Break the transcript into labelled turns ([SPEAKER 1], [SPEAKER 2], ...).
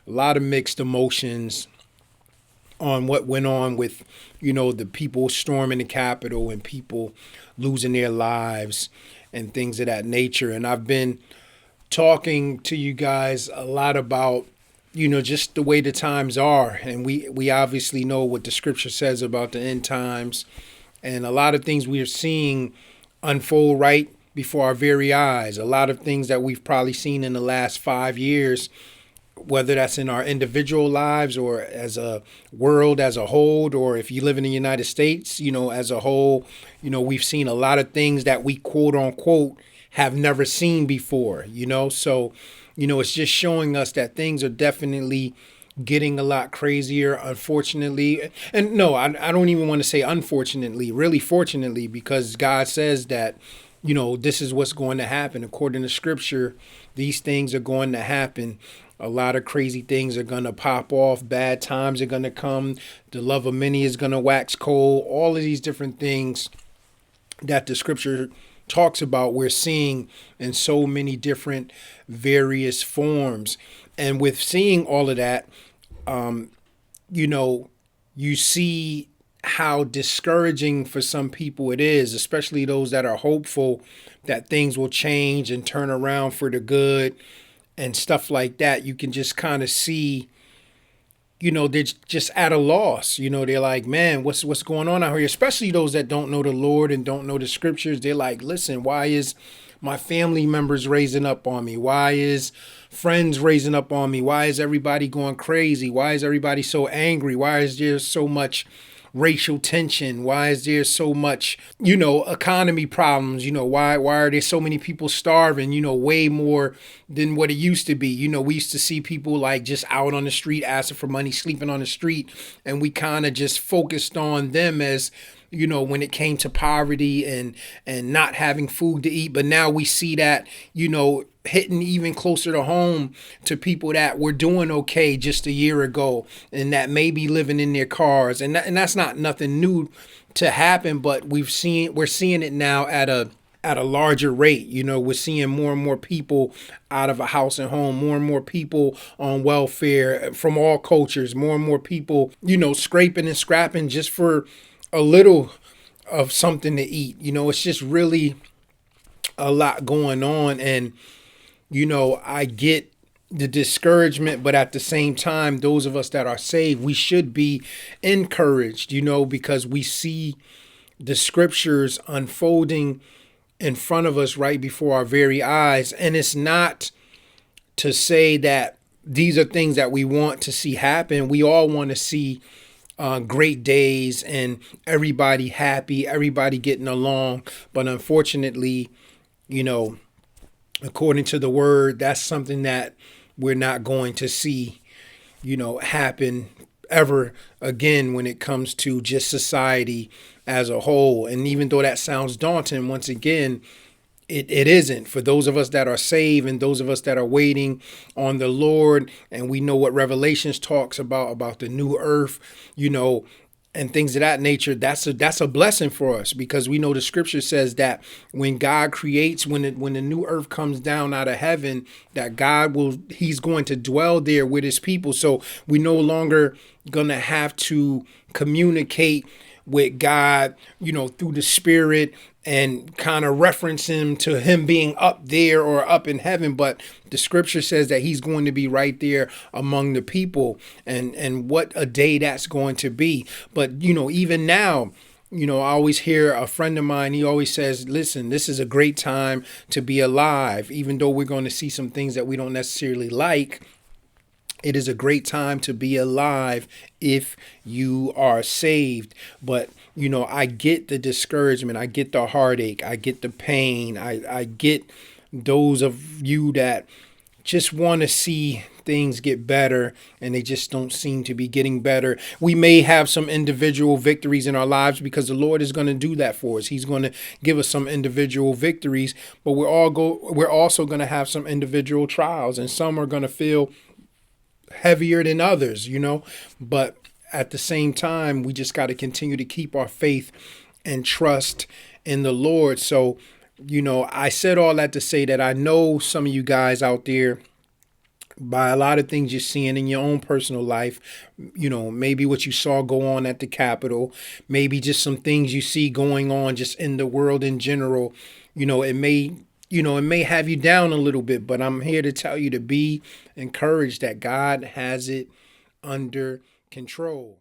[SPEAKER 1] a lot of mixed emotions on what went on with, the people storming the Capitol and people losing their lives and things of that nature. And I've been talking to you guys a lot about, just the way the times are. And we obviously know what the scripture says about the end times and a lot of things we are seeing unfold right before our very eyes. A lot of things that we've probably seen in the last 5 years, whether that's in our individual lives or as a world as a whole, or if you live in the United States, as a whole, we've seen a lot of things that we quote unquote have never seen before, So, it's just showing us that things are definitely getting a lot crazier, unfortunately. And no, I don't even want to say unfortunately, really fortunately, because God says that, this is what's going to happen. According to scripture, these things are going to happen. A lot of crazy things are going to pop off. Bad times are going to come. The love of many is going to wax cold. All of these different things that the scripture talks about, we're seeing in so many different various forms. And with seeing all of that, you know, you see how discouraging for some people it is, especially those that are hopeful that things will change and turn around for the good and stuff like that. You can just kind of see, they're just at a loss. They're like, man, what's going on out here? Especially those that don't know the Lord and don't know the scriptures. They're like, listen, why is my family members raising up on me? Why is friends raising up on me? Why is everybody going crazy? Why is everybody so angry? Why is there so much racial tension? Why is there so much, economy problems? Why are there so many people starving, way more than what it used to be? We used to see people like just out on the street asking for money, sleeping on the street, and we kind of just focused on them as, when it came to poverty and not having food to eat. But now we see that, hitting even closer to home to people that were doing okay just a year ago and that may be living in their cars. And that's not nothing new to happen, but we're seeing it now at a larger rate. We're seeing more and more people out of a house and home, more and more people on welfare from all cultures, more and more people, scraping and scrapping just for a little of something to eat. It's just really a lot going on. And, I get the discouragement, but at the same time, those of us that are saved, we should be encouraged, because we see the scriptures unfolding in front of us right before our very eyes. And it's not to say that these are things that we want to see happen. We all want to see great days and everybody happy, everybody getting along. But unfortunately, according to the word, that's something that we're not going to see, happen ever again when it comes to just society as a whole. And even though that sounds daunting, once again, it isn't. For those of us that are saved and those of us that are waiting on the Lord, and we know what Revelations talks about the new earth, and things of that nature, that's a blessing for us, because we know the scripture says that when God creates, when the new earth comes down out of heaven, that he's going to dwell there with his people. So we no longer gonna have to communicate with God, through the spirit and kind of reference him to him being up there or up in heaven. But the scripture says that he's going to be right there among the people, and what a day that's going to be. But, even now, I always hear a friend of mine, he always says, listen, this is a great time to be alive. Even though we're going to see some things that we don't necessarily like, it is a great time to be alive if you are saved. But, I get the discouragement. I get the heartache. I get the pain. I get those of you that just want to see things get better and they just don't seem to be getting better. We may have some individual victories in our lives because the Lord is going to do that for us. He's going to give us some individual victories, but we're also going to have some individual trials, and some are going to feel heavier than others, but at the same time, we just got to continue to keep our faith and trust in the Lord. So, I said all that to say that I know some of you guys out there by a lot of things you're seeing in your own personal life. Maybe what you saw go on at the Capitol, maybe just some things you see going on just in the world in general. It may have you down a little bit, but I'm here to tell you to be encouraged that God has it under control.